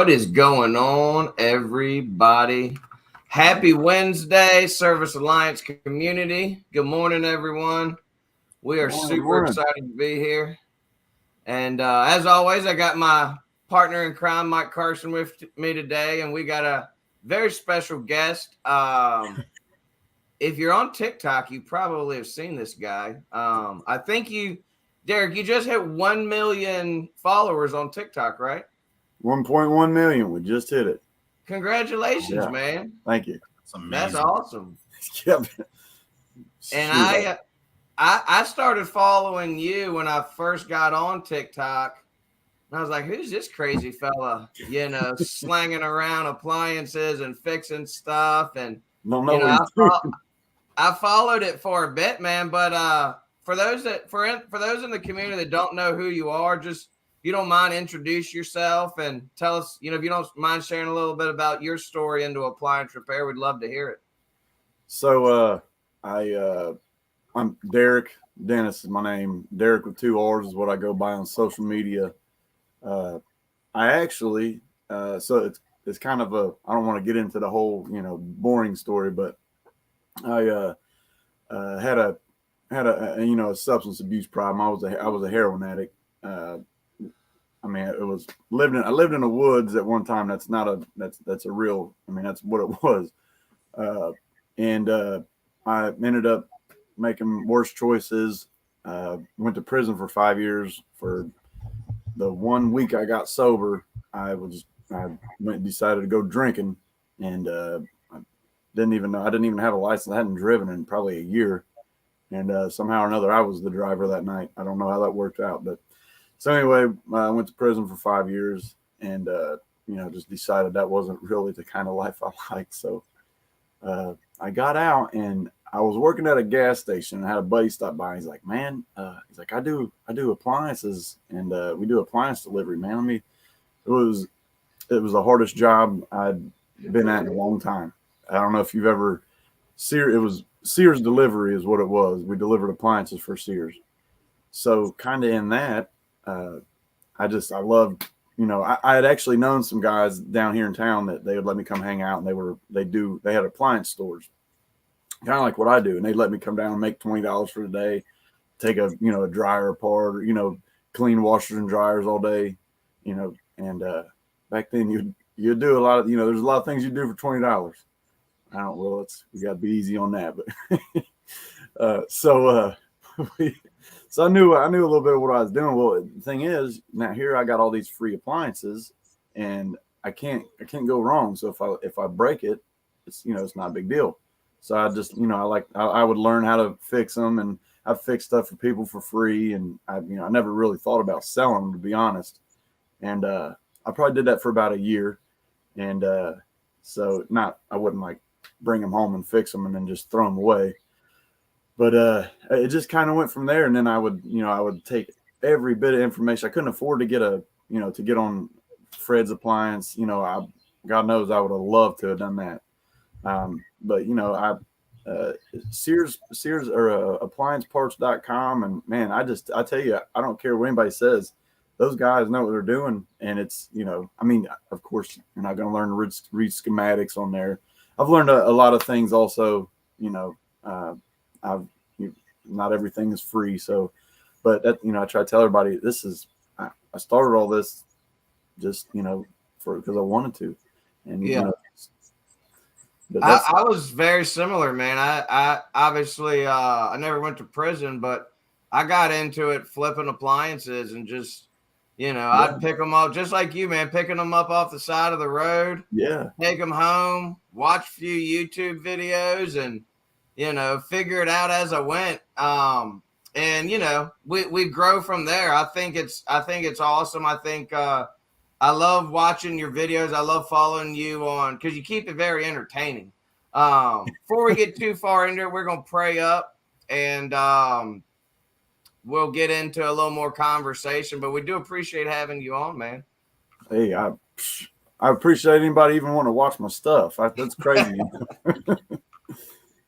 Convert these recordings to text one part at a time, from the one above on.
What is going on, everybody? Happy Wednesday, Service Alliance community. Good morning, everyone. We are super excited to be here. And as always, I got my partner in crime, Mike Carson, with me today, and we got a very special guest. If you're on TikTok, you probably have seen this guy. I think Derrick, you just hit 1 million followers on TikTok, right? 1.1 million. We just hit it. Congratulations, man. Thank you. That's awesome. Yep. And I started following you when I first got on TikTok. And I was like, who's this crazy fella, slanging around appliances and fixing stuff. And, I followed it for a bit, man. But for those in the community that don't know who you are, just, if you don't mind, introduce yourself and tell us, if you don't mind sharing a little bit about your story into appliance repair, we'd love to hear it. So I'm Derrick Dennis is my name. Derrick with 2 R's is what I go by on social media. I actually, so it's kind of I don't want to get into the whole, boring story, but I had a substance abuse problem. I was a heroin addict. I lived in the woods at one time. That's a real, that's what it was. And I ended up making worse choices. Went to prison for 5 years. For the 1 week I got sober, I decided to go drinking, and I didn't even have a license. I hadn't driven in probably a year. And somehow or another, I was the driver that night. I don't know how that worked out, but so anyway, I went to prison for 5 years, and just decided that wasn't really the kind of life I liked. So I got out, and I was working at a gas station, and I had a buddy stop by. He's like, "Man," he's like, "I do appliances, and we do appliance delivery, man. It was the hardest job I'd been at in a long time. I don't know if you've ever it was Sears delivery is what it was. We delivered appliances for Sears. So kind of in that, I loved, I had actually known some guys down here in town that they would let me come hang out, and they had appliance stores, kind of like what I do. And they'd let me come down and make $20 for the day, take a dryer apart, or, clean washers and dryers all day, and back then you'd do a lot of, there's a lot of things you do for $20. We got to be easy on that, but so I knew a little bit of what I was doing. Well, the thing is, now here I got all these free appliances, and I can't go wrong. So if I break it, it's it's not a big deal. So I just I would learn how to fix them, and I fix stuff for people for free, and I never really thought about selling them, to be honest. And I probably did that for about a year, and so I wouldn't like bring them home and fix them and then just throw them away. But it just kind of went from there. And then I would take every bit of information. I couldn't afford to get to get on Fred's Appliance. God knows I would have loved to have done that. But Sears or applianceparts.com. And man, I tell you, I don't care what anybody says. Those guys know what they're doing. And it's, of course, you're not going to learn to read schematics on there. I've learned a lot of things also, not everything is free. So, but that, I try to tell everybody I started all this just, because I wanted to. And, I was very similar, man. I obviously, I never went to prison, but I got into it flipping appliances and just, I'd pick them up just like you, man, picking them up off the side of the road. Yeah. Take them home, watch a few YouTube videos, and, figure it out as I went. And, we grow from there. I think it's awesome. I think, I love watching your videos. I love following you because you keep it very entertaining. Before we get too far into it, we're going to pray up, and we'll get into a little more conversation, but we do appreciate having you on, man. Hey, I appreciate anybody even want to watch my stuff. That's crazy.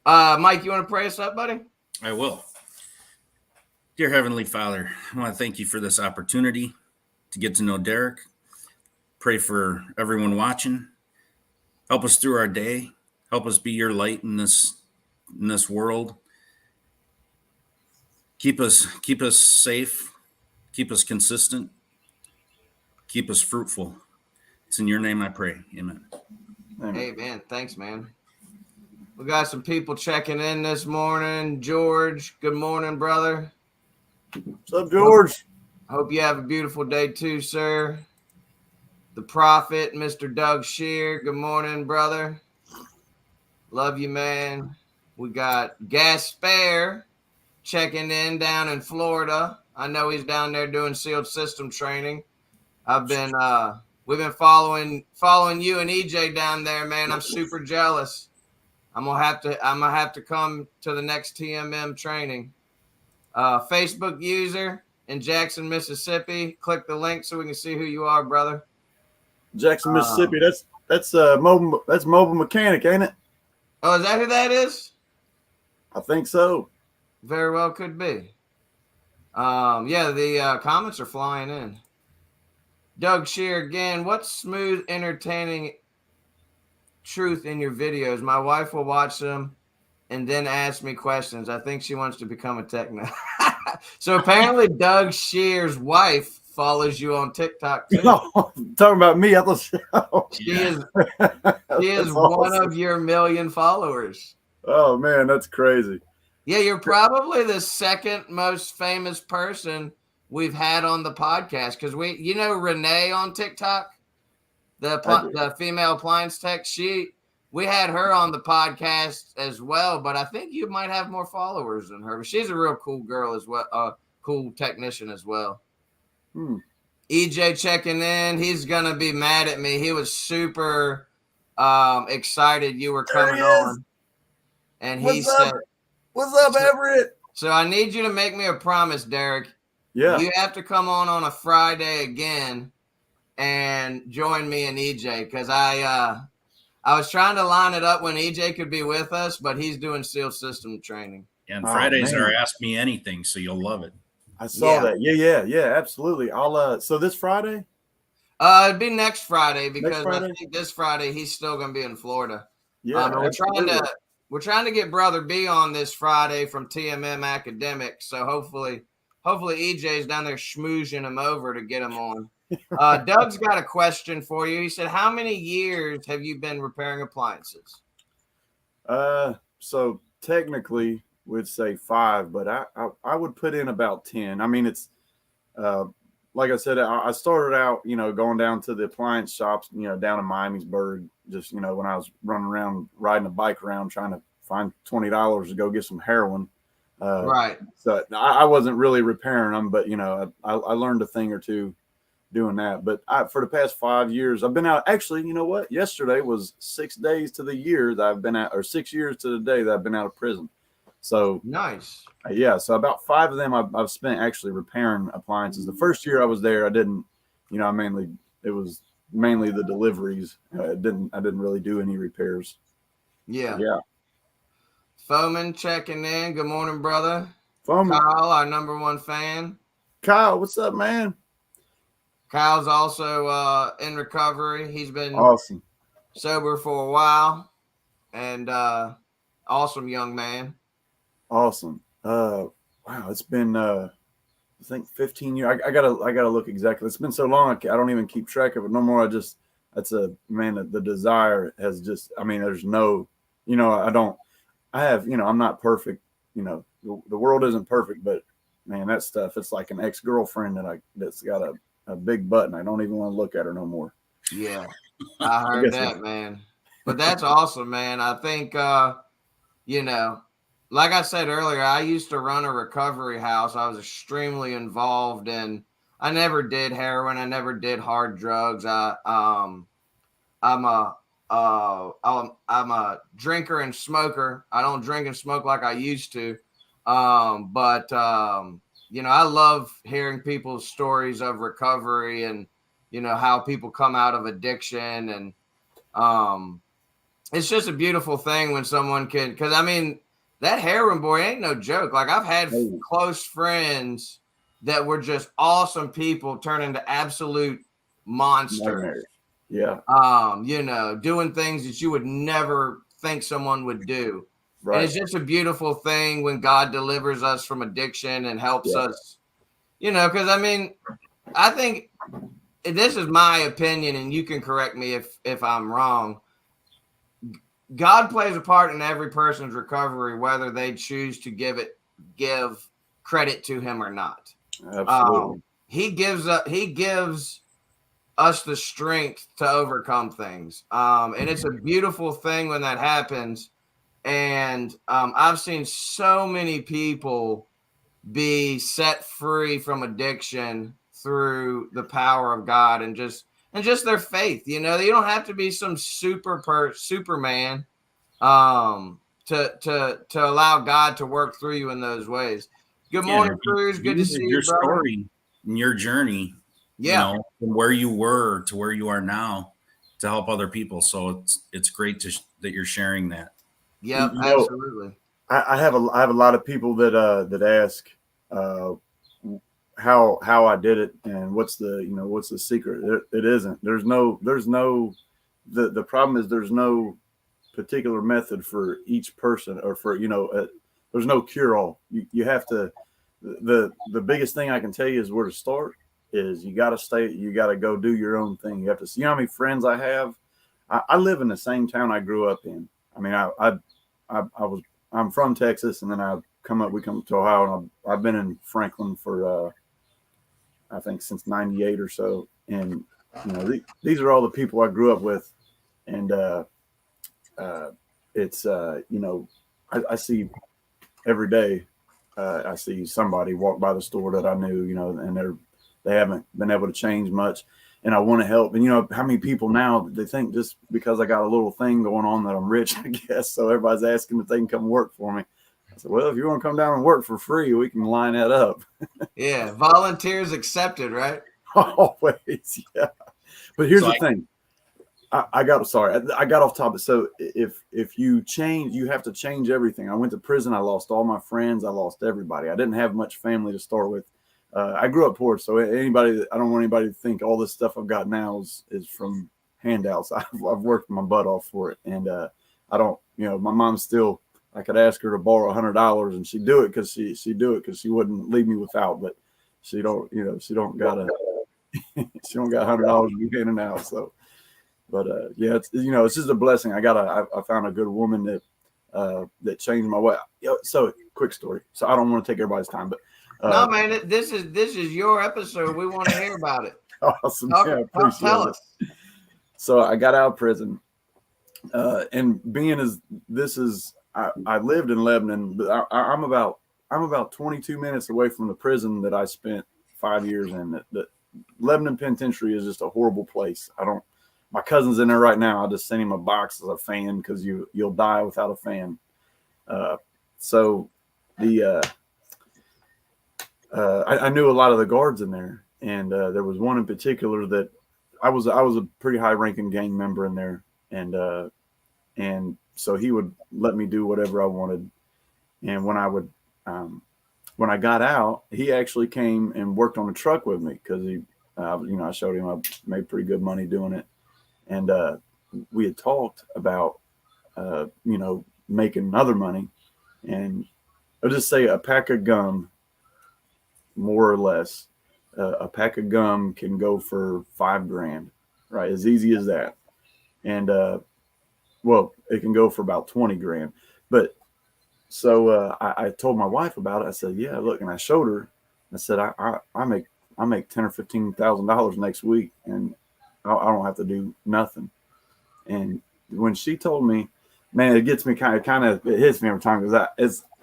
Mike, you want to pray us up, buddy? I will. Dear Heavenly Father, I want to thank you for this opportunity to get to know Derrick. Pray for everyone watching. Help us through our day. Help us be your light in this world. Keep us safe. Keep us consistent. Keep us fruitful. It's in your name I pray. Amen. Amen. Thanks, man. We got some people checking in this morning. George, good morning, brother. What's up, George? Hope you have a beautiful day too, sir. The Prophet, Mr. Doug Shear, good morning, brother. Love you, man. We got Gasper checking in down in Florida. I know he's down there doing sealed system training. We've been following you and EJ down there, man. I'm super jealous. I'm gonna have to come to the next TMM training. Facebook user in Jackson, Mississippi. Click the link so we can see who you are, brother. Jackson, Mississippi. That's mobile mechanic, ain't it? Oh, is that who that is? I think so. Very well could be. Yeah, the comments are flying in. Doug Shear again. What's smooth, entertaining truth in your videos? My wife will watch them and then ask me questions. I think she wants to become a techno. So apparently Doug Shear's wife follows you on TikTok too. No, talking about me. I thought she is awesome. one of your 1 million followers. Oh man, that's crazy. Yeah, you're probably the second most famous person we've had on the podcast because Renee on TikTok, the female appliance tech. We had her on the podcast as well, but I think you might have more followers than her. But she's a real cool girl as well, cool technician as well. EJ checking in. He's gonna be mad at me. He was super excited you were coming on, and he said, "What's up, Everett?" So I need you to make me a promise, Derrick. Yeah, you have to come on a Friday again and join me and EJ because I was trying to line it up when EJ could be with us, but he's doing SEAL system training. And Fridays are Ask Me Anything, so you'll love it. I saw that. Yeah, absolutely. I'll so this Friday? It'd be next Friday because I think this Friday he's still gonna be in Florida. Yeah, we're trying to get Brother B on this Friday from TMM Academics. So hopefully EJ's down there schmoozing him over to get him on. Doug's got a question for you. He said, how many years have you been repairing appliances? So technically would say 5, but I would put in about 10. I mean, it's like I said, I started out, going down to the appliance shops, down in Miamisburg, just, when I was running around, riding a bike around, trying to find $20 to go get some heroin. Right. So I wasn't really repairing them, but, I learned a thing or two doing that. But for the past 5 years, I've been out. Actually, you know what? Yesterday was 6 days to the year that I've been out, or 6 years to the day that I've been out of prison. So nice. Yeah. So about 5 of them I've spent actually repairing appliances. The first year I was there, I didn't, it was mainly the deliveries. I didn't really do any repairs. Yeah. Yeah. Foreman checking in. Good morning, brother. Foreman. Kyle, our #1 fan. Kyle, what's up, man? Kyle's also in recovery. He's been awesome sober for a while, and awesome young man. Awesome. Wow, it's been I think 15 years. I gotta look exactly. It's been so long I don't even keep track of it no more. The desire has just, there's no, I'm not perfect, the world isn't perfect, but man, that stuff, it's like an ex-girlfriend that's got a big button. I don't even want to look at her no more. Yeah, I heard that, man. But that's awesome, man. I think, like I said earlier, I used to run a recovery house. I was extremely involved in. I never did heroin. I never did hard drugs. I'm a drinker and smoker. I don't drink and smoke like I used to. But I love hearing people's stories of recovery and, how people come out of addiction. And it's just a beautiful thing when someone can, because that heroin boy ain't no joke. Like I've had close friends that were just awesome people turn into absolute monsters. Yeah. Doing things that you would never think someone would do. Right. And it's just a beautiful thing when God delivers us from addiction and helps us, because I think this is my opinion, and you can correct me if I'm wrong. God plays a part in every person's recovery, whether they choose to give credit to him or not. Absolutely. He gives us the strength to overcome things. And it's a beautiful thing when that happens. And I've seen so many people be set free from addiction through the power of God and just their faith. You don't have to be some Superman to allow God to work through you in those ways. Good morning, Cruz. Good to see you, your brother. Story and your journey, from where you were to where you are now to help other people. So it's great that you're sharing that. Yep, absolutely. I have a lot of people that ask how I did it and what's the secret. It isn't. There's no the problem is there's no particular method for each person or for there's no cure all. You have to the biggest thing I can tell you is where to start is you got to go do your own thing. You have to see how many friends I have. I live in the same town I grew up in. I mean, I'm from Texas, and then we come to Ohio, and I've been in Franklin for I think since '98 or so. And these are all the people I grew up with, and it's I see every day. I see somebody walk by the store that I knew, and they haven't been able to change much. And I want to help. And how many people now, they think just because I got a little thing going on that I'm rich, I guess. So everybody's asking if they can come work for me. I said, well, if you want to come down and work for free, we can line that up. Yeah. Volunteers accepted, right? Always. Yeah. But here's the thing. I got off topic. So if you change, you have to change everything. I went to prison. I lost all my friends. I lost everybody. I didn't have much family to start with. I grew up poor, so I don't want anybody to think all this stuff I've got now is from handouts. I've worked my butt off for it, and I don't. My mom still. I could ask her to borrow $100, and she'd do it because she wouldn't leave me without. But she don't. She don't got $100 to be handing out. So, but it's just a blessing. I found a good woman that changed my way. So quick story. So I don't want to take everybody's time, but. No, man, this is your episode. We want to hear about it. Awesome. Tell us. So I got out of prison, and being as this is, I lived in Lebanon, but I'm about 22 minutes away from the prison that I spent 5 years in. The Lebanon Penitentiary is just a horrible place. My cousin's in there right now. I just sent him a box as a fan because you'll die without a fan. So I knew a lot of the guards in there, and there was one in particular that I was a pretty high ranking gang member in there, and so he would let me do whatever I wanted. And when I got out, he actually came and worked on a truck with me because I showed him I made pretty good money doing it, and we had talked about making other money, and I'll just say a pack of gum. More or less, a pack of gum can go for $5,000, right? As easy as that. And it can go for about $20,000. But so I told my wife about it. I said, "Yeah, look," and I showed her. I said, "I make $10,000 or $15,000 next week, and I don't have to do nothing." And when she told me, man, it gets me it hits me every time because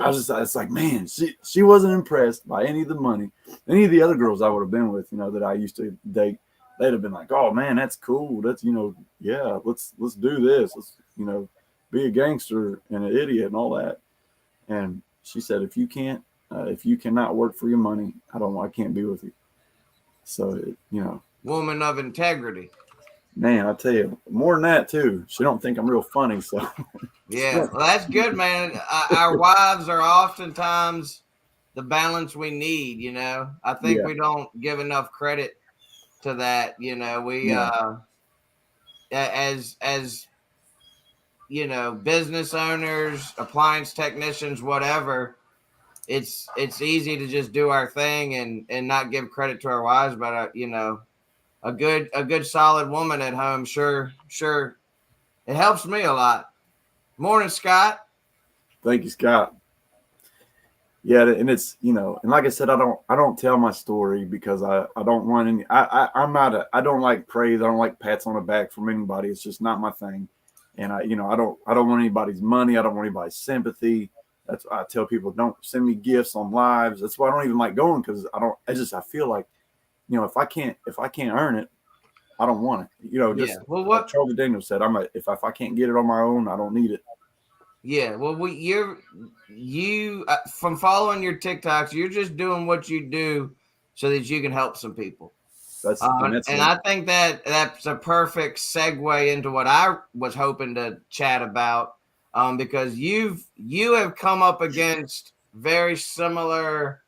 it's like, man, she wasn't impressed by any of the money. Any of the other girls I would have been with, that I used to date, they'd have been like, oh man, that's cool. That's, yeah, let's do this. Let's, be a gangster and an idiot and all that. And she said, if you cannot work for your money, I can't be with you. So, woman of integrity. Man, I tell you, more than that too. She don't think I'm real funny, so. Yeah, well, that's good, man. Our wives are oftentimes the balance we need. I think we don't give enough credit to that. as you know, business owners, appliance technicians, whatever, it's easy to just do our thing and not give credit to our wives, but you know, a good solid woman at home, sure, it helps me a lot. Morning, Scott. Thank you, Scott. Yeah, and it's, you know, and like I said, I don't tell my story because I don't want any. I don't like praise. I don't like pats on the back from anybody. It's just not my thing. And I don't want anybody's money. I don't want anybody's sympathy. That's why I tell people, don't send me gifts on lives. That's why I don't even like going, because I feel like, you know, if I can't earn it, I don't want it. You know, just well, like Charlie Daniels said, if I can't get it on my own, I don't need it. Yeah, well, you from following your TikToks, you're just doing what you do so that you can help some people. And I think that's a perfect segue into what I was hoping to chat about, because you have come up against very similar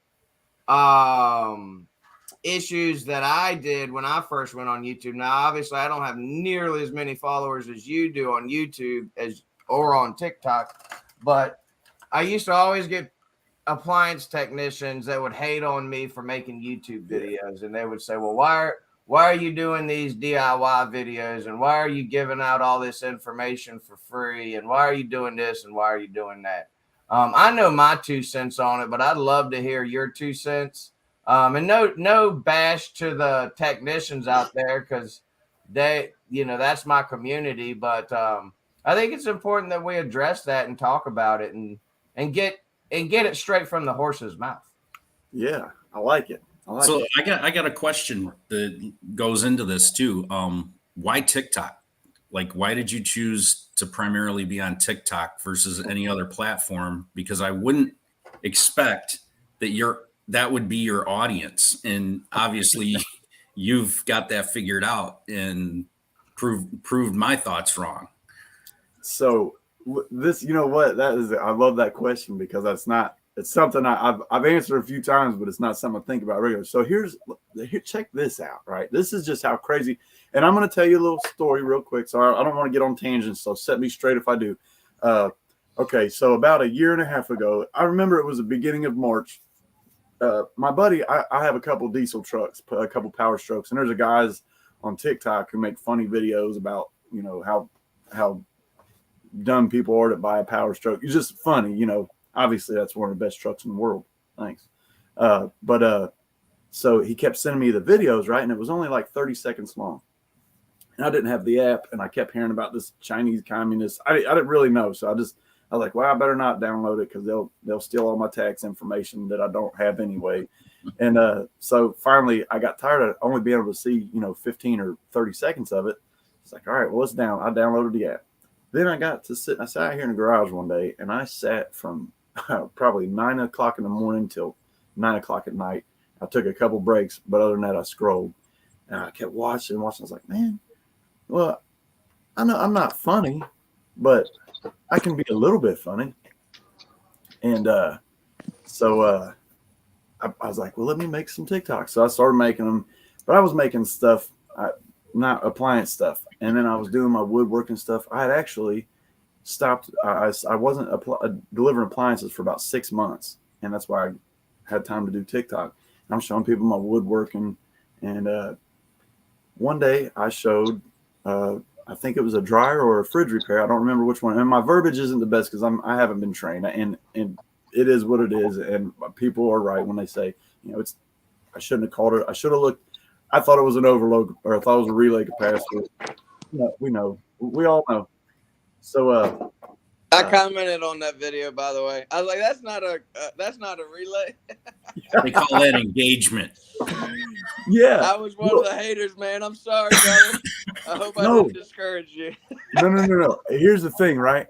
issues that I did when I first went on YouTube. Now, obviously, I don't have nearly as many followers as you do on YouTube or on TikTok, but I used to always get appliance technicians that would hate on me for making YouTube videos, and they would say, well, why are you doing these DIY videos, and why are you giving out all this information for free, and why are you doing this, and why are you doing that? I know my 2 cents on it, but I'd love to hear your 2 cents. And no bash to the technicians out there, because they, you know, that's my community, but I think it's important that we address that and talk about it and get it straight from the horse's mouth. Yeah, I like it. I got a question that goes into this too. Why TikTok? Like, why did you choose to primarily be on TikTok versus any other platform? Because I wouldn't expect that would be your audience, and obviously you've got that figured out and proved my thoughts wrong. So this, you know what, I love that question, because it's something I've answered a few times, but it's not something I think about regularly. So here, check this out, right? This is just how crazy, and I'm going to tell you a little story real quick. So I don't want to get on tangents, so set me straight if I do. Okay, so about a year and a half ago, I remember it was the beginning of March. My buddy, I have a couple diesel trucks, a couple Power Strokes, and there's a guys on TikTok who make funny videos about, you know, how dumb people are that buy a Power Stroke. It's just funny, you know. Obviously, that's one of the best trucks in the world. Thanks. So he kept sending me the videos, right? And it was only like 30 seconds long. And I didn't have the app, and I kept hearing about this Chinese communist. I didn't really know. So I was like, well, I better not download it, because they'll steal all my tax information that I don't have anyway. And so finally, I got tired of only being able to see, you know, 15 or 30 seconds of it. It's like, all right, well, it's down. I downloaded the app. Then I sat out here in the garage one day, and I sat from probably 9 o'clock in the morning till 9 o'clock at night. I took a couple breaks, but other than that, I scrolled, and I kept watching. I was like, man, well, I know I'm not funny, but I can be a little bit funny. And so I was like, well, let me make some TikToks. So I started making them, but I was making stuff, not appliance stuff. And then I was doing my woodworking stuff. I had actually stopped. I wasn't delivering appliances for about 6 months. And that's why I had time to do TikTok. I'm showing people my woodworking. And one day I showed, I think it was a dryer or a fridge repair. I don't remember which one. And my verbiage isn't the best, because I haven't been trained. And it is what it is. And people are right when they say, you know, I shouldn't have called it. I should have looked. I thought it was an overload, or I thought it was a relay capacitor. We all know. So I commented on that video, by the way. I was like, that's not a relay. They call that engagement. Yeah, I was one of the haters, man. I'm sorry, brother. I hope I didn't discourage you. No. Here's the thing, right?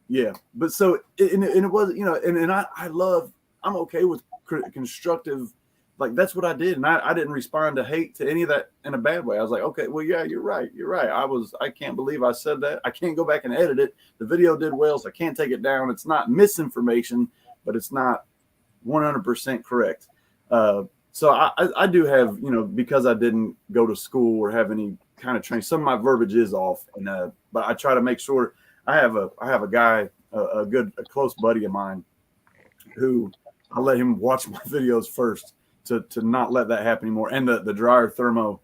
Yeah. But so, and it was, you know, and I'm okay with constructive, like, that's what I did. And I didn't respond to hate to any of that in a bad way. I was like, okay, well, yeah, you're right. I can't believe I said that. I can't go back and edit it. The video did well, so I can't take it down. It's not misinformation, but it's not 100% correct. So I do have, because I didn't go to school or have any kind of training, some of my verbiage is off, and but I try to make sure I have a guy, a close buddy of mine, who I let him watch my videos first to not let that happen anymore. And the dryer thermo,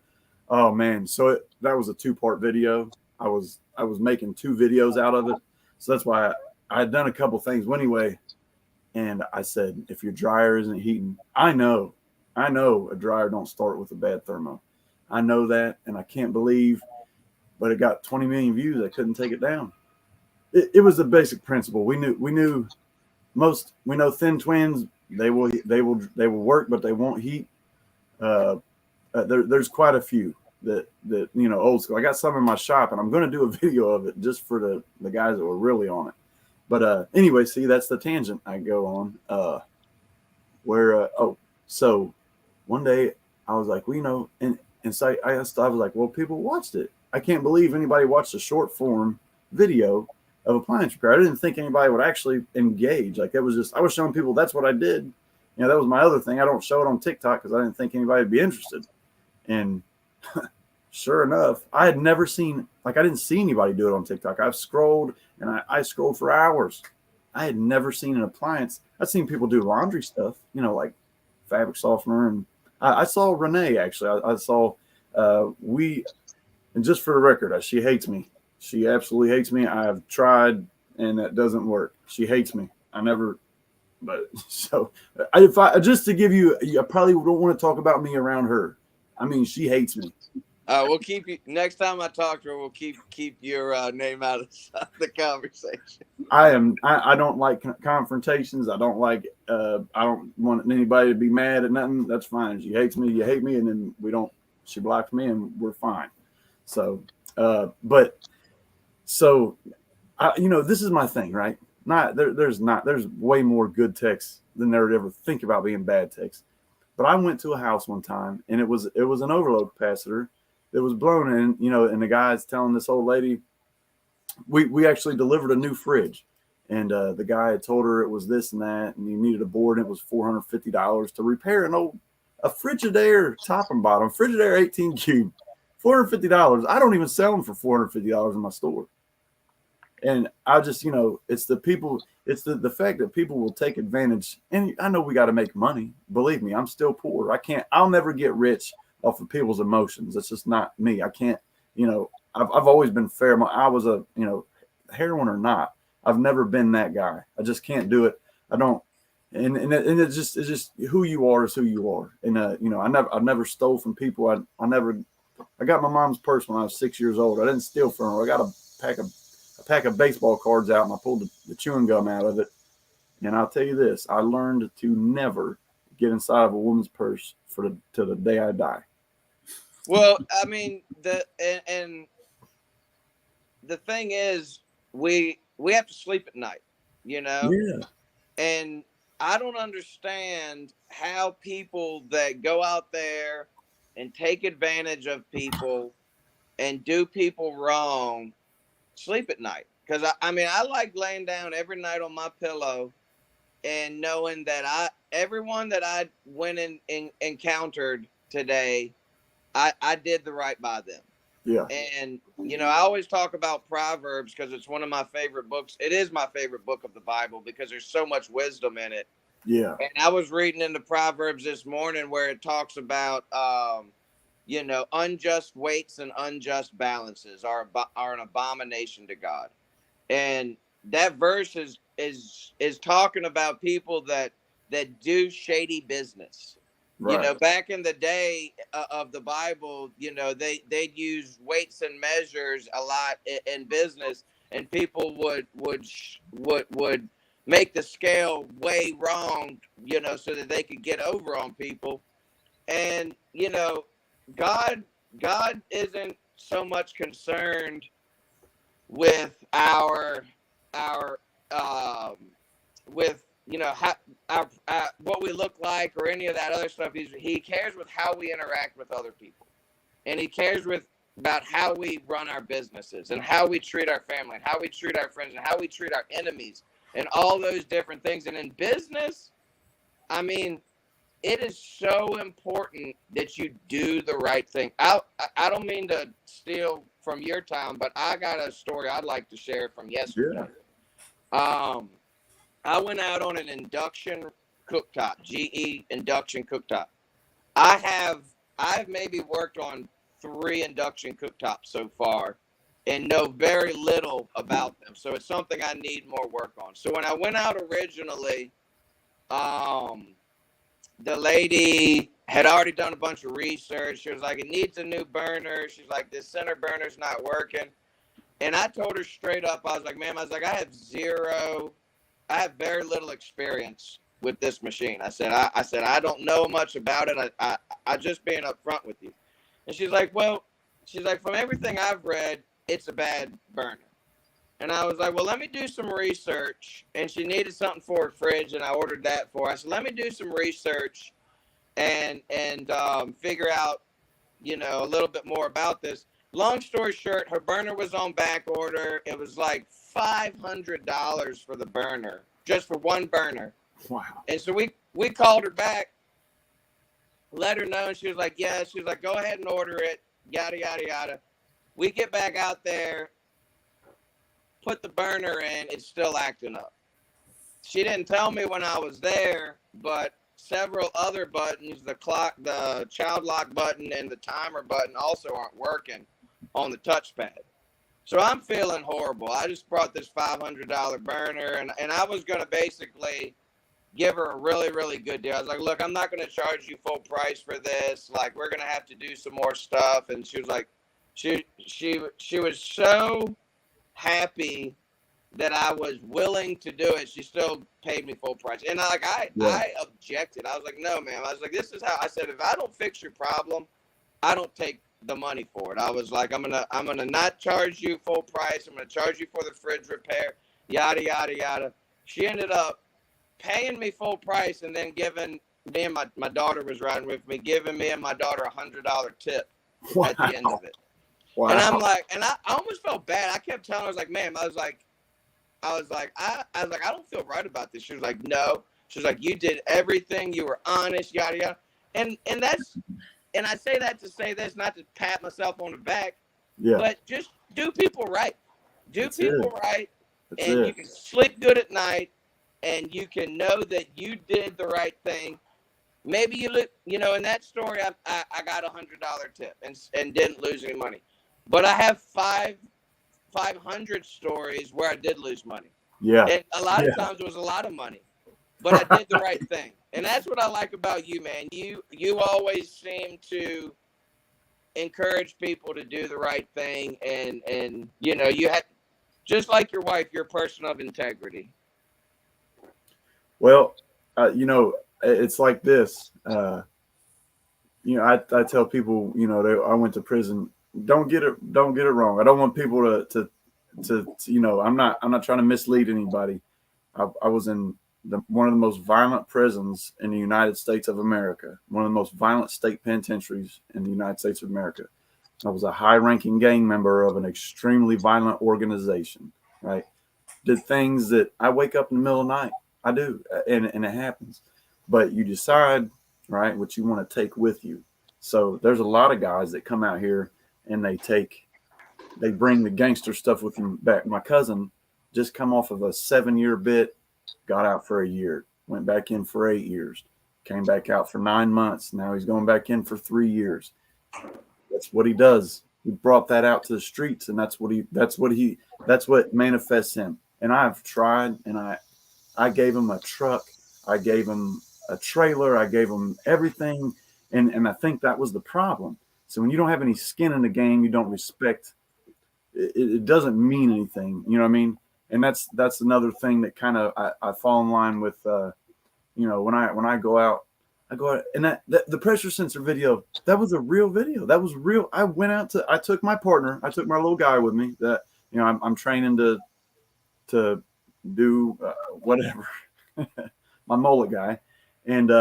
oh man, so that was a 2-part video. I was making 2 videos out of it, so that's why I had done a couple things anyway. And I said, if your dryer isn't heating, I know a dryer don't start with a bad thermo. I know that, and I can't believe, but it got 20 million views. I couldn't take it down. It was the basic principle. We know thin twins, they will work, but they won't heat. There's quite a few that old school. I got some in my shop, and I'm going to do a video of it just for the guys that were really on it. But anyway, see, that's the tangent I go on. So one day I was like, well, and so I was like, well, people watched it. I can't believe anybody watched a short form video of appliance repair. I didn't think anybody would actually engage. Like, it was just, I was showing people that's what I did. That was my other thing. I don't show it on TikTok because I didn't think anybody would be interested. And sure enough, I had never seen, I didn't see anybody do it on TikTok. I've scrolled and I scrolled for hours. I had never seen an appliance. I'd seen people do laundry stuff, like fabric softener. And I saw Renee, actually. I saw, and just for the record, she hates me. She absolutely hates me. I've tried and that doesn't work. She hates me. But so just to give you, I probably don't want to talk about me around her. I mean, she hates me. We'll keep you next time I talk to her. We'll keep your name out of the conversation. I don't like confrontations. I don't want anybody to be mad at nothing. That's fine. She hates me. You hate me, and then she blocks me, and we're fine. So, this is my thing, right? There's way more good texts than there would ever think about being bad texts. But I went to a house one time, and it was an overload capacitor that was blown in, and the guy's telling this old lady, we actually delivered a new fridge, and the guy had told her it was this and that, and he needed a board, and it was $450 to repair a Frigidaire top and bottom, Frigidaire 18 cube, $450. I don't even sell them for $450 in my store. And I just, it's the people, it's the fact that people will take advantage. And I know we got to make money. Believe me, I'm still poor. I'll never get rich off of people's emotions. That's just not me. I can't, I've always been fair. I was heroin or not, I've never been that guy. I just can't do it. I don't. And it's just who you are is who you are. And, I never stole from people. I got my mom's purse when I was 6 years old. I didn't steal from her. I got a pack of baseball cards out, and I pulled the chewing gum out of it. And I'll tell you this, I learned to never get inside of a woman's purse till the day I die. Well, I mean, the thing is, we have to sleep at night, Yeah. And I don't understand how people that go out there and take advantage of people and do people wrong sleep at night. Because I like laying down every night on my pillow and knowing that everyone that I went and encountered today, I did the right by them. Yeah. And I always talk about Proverbs because it's one of my favorite books. It is my favorite book of the Bible because there's so much wisdom in it. Yeah. And I was reading in the Proverbs this morning where it talks about unjust weights and unjust balances are an abomination to God. And that verse is talking about people that do shady business. Right. Back in the day of the Bible, they'd use weights and measures a lot in business, and people would make the scale way wrong, so that they could get over on people. And, God isn't so much concerned with our what we look like or any of that other stuff. He cares with how we interact with other people, and he cares about how we run our businesses and how we treat our family and how we treat our friends and how we treat our enemies and all those different things. And in business, I mean, it is so important that you do the right thing. I don't mean to steal from your time, but I got a story I'd like to share from yesterday. Yeah. I went out on an induction cooktop, GE induction cooktop. I've maybe worked on 3 induction cooktops so far and know very little about them. So it's something I need more work on. So when I went out originally, the lady had already done a bunch of research. She was like, it needs a new burner. She's like, this center burner's not working. And I told her straight up, I was like, ma'am, I have very little experience with this machine. I said, I don't know much about it. I just being upfront with you. And she's like, from everything I've read, it's a bad burner. And I was like, well, let me do some research. And she needed something for her fridge, and I ordered that for her. I said, let me do some research and figure out, a little bit more about this. Long story short, her burner was on back order. It was like $500 for the burner, just for one burner. Wow. And so we called her back, let her know, and she was like, yeah. She was like, go ahead and order it, yada, yada, yada. We get back out there, put the burner in, it's still acting up. She didn't tell me when I was there, but several other buttons, the child lock button and the timer button also aren't working on the touchpad. So I'm feeling horrible. I just brought this $500 burner, and I was going to basically give her a really, really good deal. I was like, look, I'm not going to charge you full price for this. Like, we're going to have to do some more stuff. And she was like, she was so happy that I was willing to do it. She still paid me full price. And I objected. I was like, no, ma'am. I was like, this is how, I said, if I don't fix your problem, I don't take the money for it. I was like, I'm gonna not charge you full price. I'm gonna charge you for the fridge repair, yada, yada, yada. She ended up paying me full price and then giving me, and my daughter was riding with me, giving me and my daughter $100 tip at the end of it. Wow. And I'm like, and I almost felt bad. I kept telling her, I was like, ma'am, I don't feel right about this. She was like, no. She was like, you did everything. You were honest, yada, yada. And I say that to say this, not to pat myself on the back, but just do people right. You can sleep good at night, and you can know that you did the right thing. Maybe you look, in that story, I got $100 tip and didn't lose any money. But I have 500 stories where I did lose money. Yeah. And a lot of times it was a lot of money, but I did the right thing. And that's what I like about you, man. You always seem to encourage people to do the right thing. And you have, just like your wife, you're a person of integrity. Well, it's like this. I tell people, I went to prison. Don't get it wrong. I don't want people to I'm not trying to mislead anybody. I was in one of the most violent prisons in the United States of America, one of the most violent state penitentiaries in the United States of America. I was a high-ranking gang member of an extremely violent organization, right? Did things that I wake up in the middle of the night. I do, and it happens. But you decide, right, what you want to take with you. So there's a lot of guys that come out here and they bring the gangster stuff with them back. My cousin just come off of a 7-year bit, got out for a year, went back in for 8 years, came back out for 9 months. Now he's going back in for 3 years. That's what he does. He brought that out to the streets, and that's what manifests him. And I've tried, and I gave him a truck, I gave him a trailer, I gave him everything, and I think that was the problem. So when you don't have any skin in the game, you don't respect. It doesn't mean anything. You know what I mean? And that's another thing that kind of I fall in line with. When I go out, and that the pressure sensor video, that was a real video. That was real. I took my partner, I took my little guy with me. That I'm training to do whatever, my mullet guy, and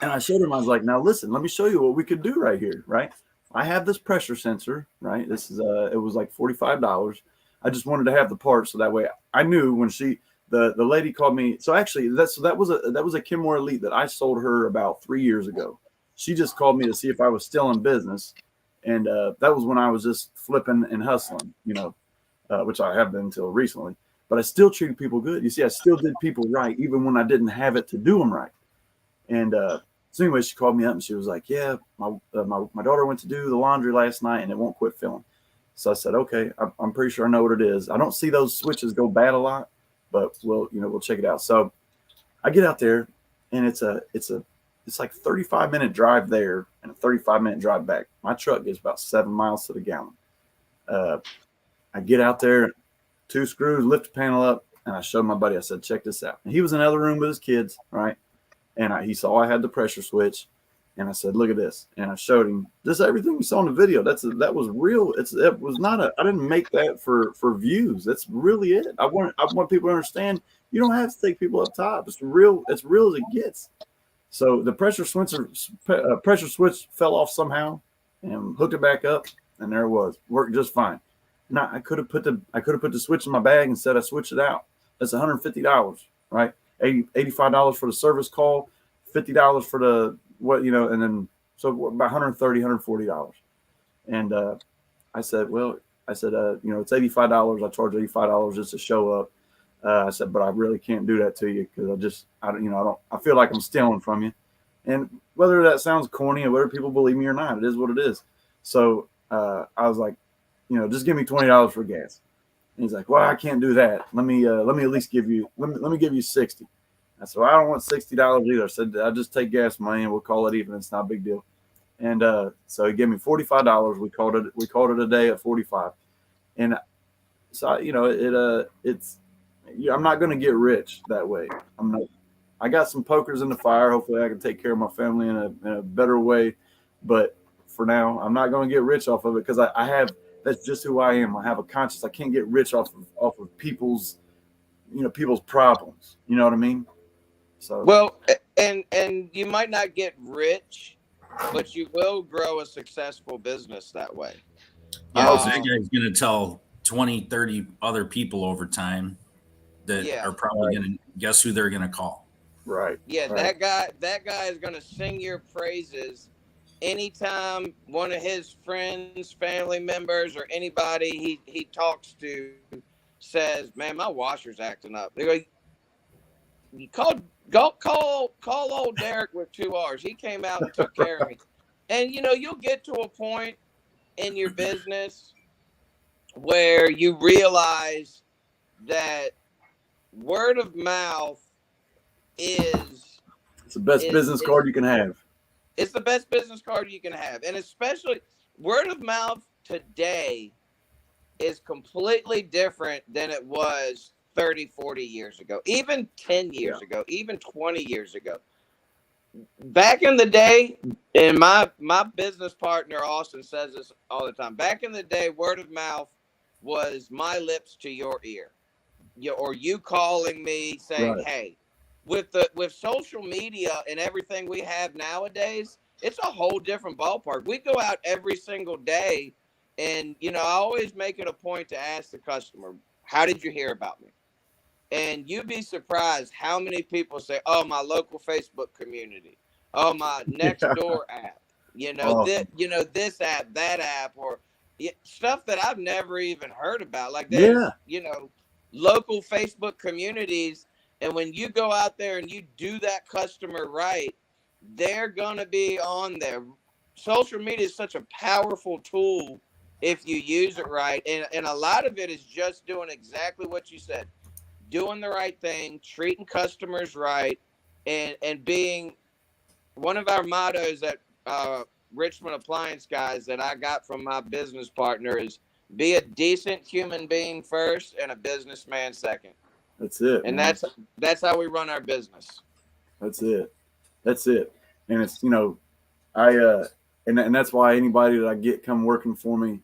I showed him. I was like, now listen, let me show you what we could do right here. Right, I have this pressure sensor. Right, this is it was like $45. I just wanted to have the part so that way I knew when the lady called me. So actually, that was a Kenmore Elite that I sold her about 3 years ago. She just called me to see if I was still in business, and that was when I was just flipping and hustling, which I have been until recently. But I still treated people good. You see, I still did people right, even when I didn't have it to do them right. And so anyway, she called me up and she was like, "Yeah, my daughter went to do the laundry last night and it won't quit filling." So I said, "Okay, I'm pretty sure I know what it is. I don't see those switches go bad a lot, but we'll check it out." So I get out there, and it's like 35-minute drive there and a 35-minute drive back. My truck gets about 7 miles to the gallon. I get out there, 2 screws, lift the panel up, and I showed my buddy. I said, "Check this out." And he was in another room with his kids, right? And he saw I had the pressure switch, and I said, "Look at this." And I showed him this, everything you saw in the video. That was real. It was not I didn't make that for views. That's really it. I want people to understand you don't have to take people up top. It's real as it gets. So the pressure switch fell off somehow, and hooked it back up, and there it was. Worked just fine. Now I could have put the switch in my bag and said I switched it out. That's $150, right? $85 for the service call, $50 for the and then so about $130, $140. And I said, it's $85. I charge $85 just to show up. I said, but I really can't do that to you because I feel like I'm stealing from you. And whether that sounds corny or whether people believe me or not, it is what it is. So I was like, just give me $20 for gas. And he's like, "Well, I can't do that. Let me at least give you let me give you $60." I said, "Well, I don't want $60 either." I said, "I'll just take gas money and we'll call it even. It's not a big deal." And so he gave me $45. We called it a day at 45. And so I'm not going to get rich that way. I got some pokers in the fire. Hopefully I can take care of my family in a better way. But for now, I'm not going to get rich off of it because I have, that's just who I am. I have a conscience. I can't get rich off of people's problems. You know what I mean? So well, and you might not get rich, but you will grow a successful business that way. Yeah, that guy's going to tell 20, 30 other people over time that are probably going to guess who they're going to call. Right. Yeah, right. that guy is going to sing your praises anytime one of his friends, family members, or anybody he talks to says, "Man, my washer's acting up." They go, "You call old Derrick with 2 R's. He came out and took care of me." And you'll get to a point in your business where you realize that word of mouth it's the best business card you can have. It's the best business card you can have. And especially word of mouth today is completely different than it was 30, 40 years ago, even 10 years ago, even 20 years ago. Back in the day, and my business partner, Austin, says this all the time. Back in the day, word of mouth was my lips to your ear. Or you calling me saying, Right. "Hey," with social media and everything we have nowadays, it's a whole different ballpark. We go out every single day, and I always make it a point to ask the customer, "How did you hear about me?" And you'd be surprised how many people say, "Oh, my local Facebook community. Oh, my Nextdoor app. This app, that app," or stuff that I've never even heard about. Like there's, local Facebook communities. And when you go out there and you do that customer right, they're going to be on there. Social media is such a powerful tool if you use it right. And a lot of it is just doing exactly what you said. Doing the right thing, treating customers right, and being one of our mottos at Richmond Appliance Guys that I got from my business partner is be a decent human being first and a businessman second. That's it. And man. that's how we run our business. That's it. And it's, and that's why anybody that I get come working for me,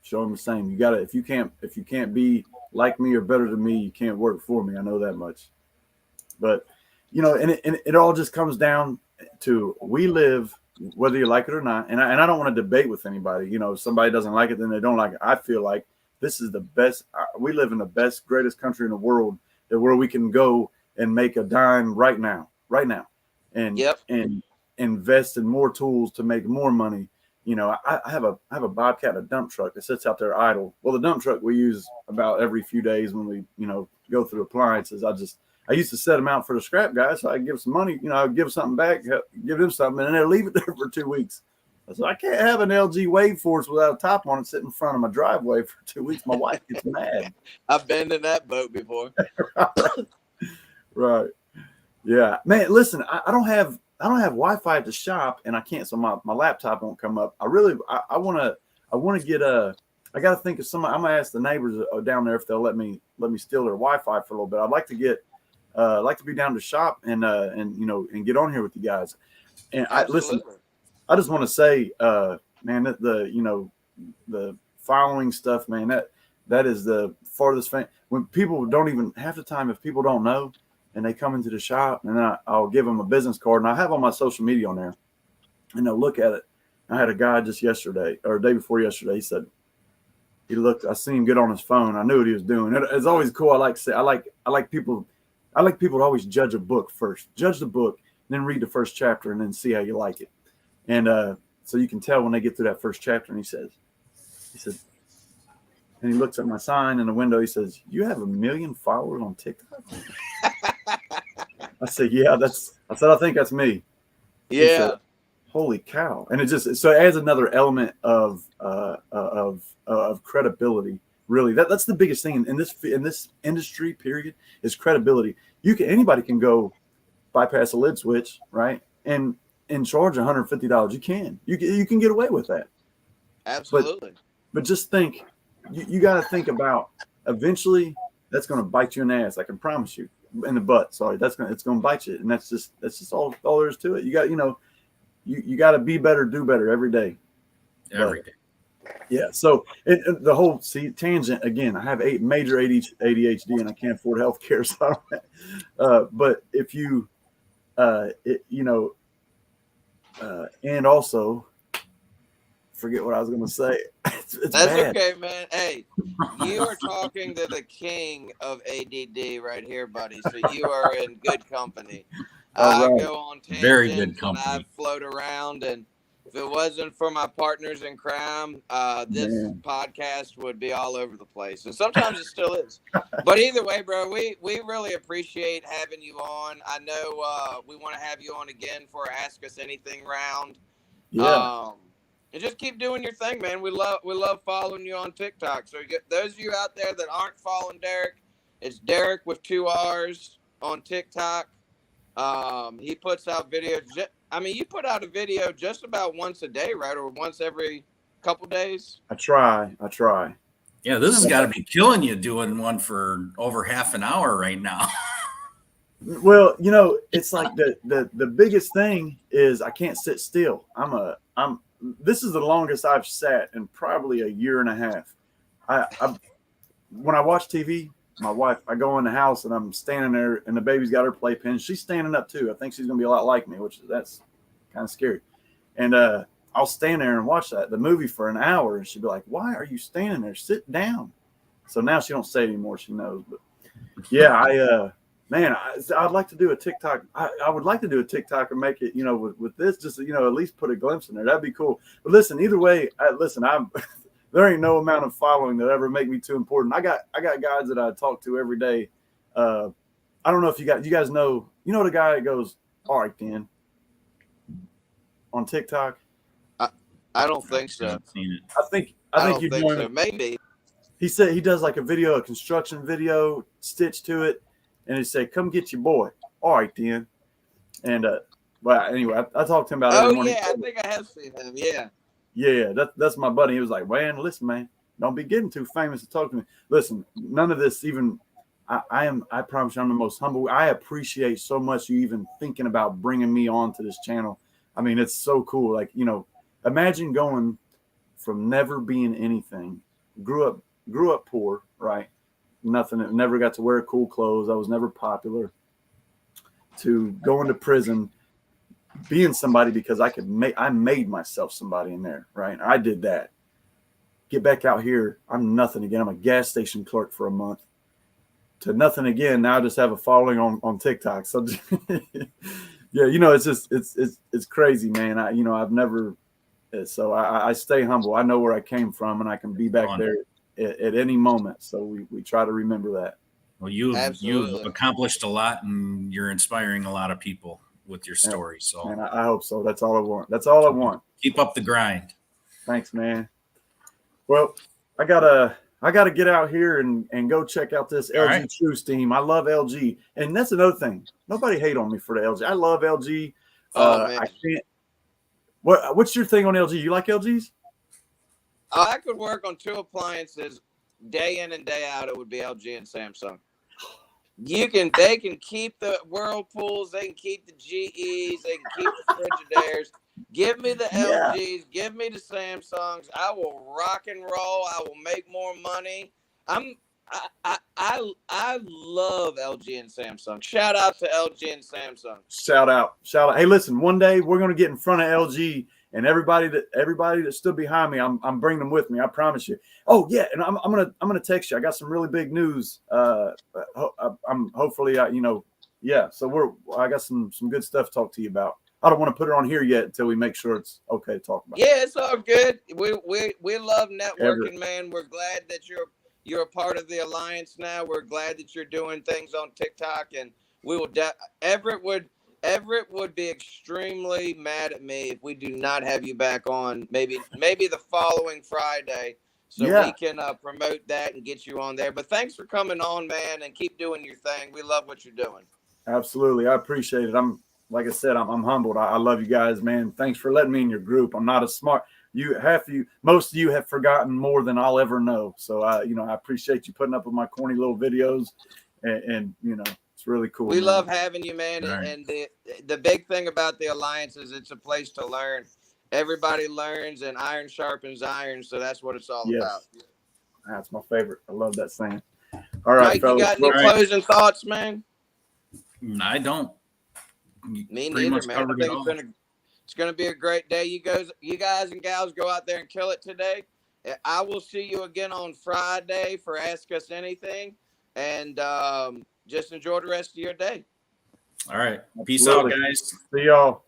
show them the same. You gotta, if you can't be like me or better than me, you can't work for me. I know that much. But, and it all just comes down to we live, whether you like it or not. And I don't want to debate with anybody. If somebody doesn't like it, then they don't like it. I feel like this is the best. We live in the best, greatest country in the world, that where we can go and make a dime right now, and invest in more tools to make more money. You know, I have a Bobcat, a dump truck that sits out there idle. Well, the dump truck we use about every few days when we, you know, go through appliances. I used to set them out for the scrap guys, so I give some money. You know, I would give something back, give them something, and then leave it there for 2 weeks. I said, I can't have an LG Wave Force without a top on it sitting in front of my driveway for 2 weeks. My wife gets mad. I've been in that boat before. Right. Yeah, man. Listen, I don't have Wi-Fi at the shop, and I can't, so my laptop won't come up. I want to get I got to think of somebody. I'm gonna ask the neighbors down there if they'll let me steal their Wi-Fi for a little bit. I'd like to get like to be down to the shop and you know, and get on here with you guys. And listen, I just want to say, man, that the following stuff, man, that is the farthest thing. When people don't even, half the time, if people don't know and they come into the shop, and then I'll give them a business card, and I have all my social media on there, and they'll look at it. I had a guy just yesterday or day before yesterday. He said, I seen him get on his phone. I knew what he was doing. It's always cool. I like people to always judge a book first. Judge the book, then read the first chapter, and then see how you like it. And so you can tell when they get through that first chapter. And he said, and he looks at my sign in the window. He says, "You have 1 million followers on TikTok?" I said, "Yeah, I think that's me." Yeah. Said, holy cow! And it adds another element of credibility. Really, that's the biggest thing in this industry. Period, is credibility. Anybody can go bypass a lid switch, right, and charge $150. You can get away with that. Absolutely. But just think, you got to think about, eventually that's going to bite you in the ass. I can promise you, in the butt. Sorry, it's going to bite you, and that's just all there is to it. You got to be better, do better every day. Every day. Yeah. So the whole tangent again. I have major ADHD, and I can't afford healthcare. So, but if you, and also, forget what I was going to say. It's That's bad. okay, man. Hey, you are talking to the king of ADD right here, buddy. So you are in good company. I go on tangents, very good company. And I float around, and if it wasn't for my partners in crime, this podcast would be all over the place. And sometimes it still is. But either way, bro, we really appreciate having you on. I know we want to have you on again for Ask Us Anything round. Yeah. And just keep doing your thing, man. We love following you on TikTok. So those of you out there that aren't following Derrick, it's Derrick with 2 R's on TikTok. He puts out videos. You put out a video just about once a day, right? Or once every couple days? I try. Yeah, this has got to be killing you doing one for over half an hour right now. Well, it's like the biggest thing is I can't sit still. This is the longest I've sat in probably a year and a half. When I watch TV, my wife, I go in the house and I'm standing there, and the baby's got her playpen. She's standing up too. I think she's gonna be a lot like me, that's kind of scary. And I'll stand there and watch the movie for an hour, and she'll be like, "Why are you standing there? Sit down." So now she don't say it anymore. She knows. But yeah, I'd like to do a TikTok. I would like to do a TikTok and make it, with this, just at least put a glimpse in there. That'd be cool. But listen, either way, there ain't no amount of following that ever make me too important. I got guys that I talk to every day. I don't know if you guys know the guy that goes, "All right, then," on TikTok. I don't think so. I think you think so. Maybe. He said he does like a construction video, stitched to it. And he said, "Come get your boy." "All right, then." And well, anyway, I talked to him about it. Oh yeah, I think I have seen him. Yeah. Yeah, that's my buddy. He was like, "Man, listen, man, don't be getting too famous to talk to me." Listen, none of this even. I promise you, I'm the most humble. I appreciate so much you even thinking about bringing me on to this channel. I mean, it's so cool. Like, imagine going from never being anything, grew up poor, right? Nothing, never got to wear cool clothes. I was never popular, to going to prison, being somebody because I made myself somebody in there, right? I did that. get back out here, I'm nothing again. I'm a gas station clerk for a month. To nothing again. Now I just have a following on TikTok. So yeah, it's just it's crazy, man. I've never. So I stay humble. I know where I came from, and I can be back there at any moment. So we try to remember that. Well, you've accomplished a lot, and you're inspiring a lot of people with your story. So, and I hope so. That's all I want. That's all I want. Keep up the grind. Thanks, man. Well, I gotta get out here and go check out this LG True Steam. I love LG, and that's another thing. Nobody hate on me for the LG. I love LG. Man. I can't. What's your thing on LG? You like LGs? I could work on 2 appliances day in and day out. It would be LG and Samsung. They can keep the Whirlpools, they can keep the GEs, they can keep the Frigidairs. Give me the LGs, give me the Samsungs. I will rock and roll. I will make more money. I love LG and Samsung. Shout out to LG and Samsung. Shout out. Hey, listen, one day we're gonna get in front of LG, and everybody that stood behind me, I'm bringing them with me. I promise you. Oh yeah, and I'm gonna text you. I got some really big news. I'm hopefully yeah. So I got some good stuff to talk to you about. I don't want to put it on here yet until we make sure it's okay to talk about. Yeah, it's all good. We love networking, man. We're glad that you're a part of the alliance now. We're glad that you're doing things on TikTok, and we will. Everett would be extremely mad at me if we do not have you back on. Maybe the following Friday, so we can promote that and get you on there. But thanks for coming on, man, and keep doing your thing. We love what you're doing. Absolutely, I appreciate it. Like I said, I'm humbled. I love you guys, man. Thanks for letting me in your group. I'm not as smart. Most of you have forgotten more than I'll ever know. So I appreciate you putting up with my corny little videos, and it's really cool. We love having you, man. Right. And the big thing about the alliance is it's a place to learn. Everybody learns, and iron sharpens iron. So that's what it's all about. That's my favorite. I love that saying. All right, Mike, fellas. You got any closing thoughts, man? I don't. Me neither, man. I think it's going to be a great day. You guys and gals go out there and kill it today. I will see you again on Friday for Ask Us Anything. And just enjoy the rest of your day. All right. Peace out, guys. See y'all.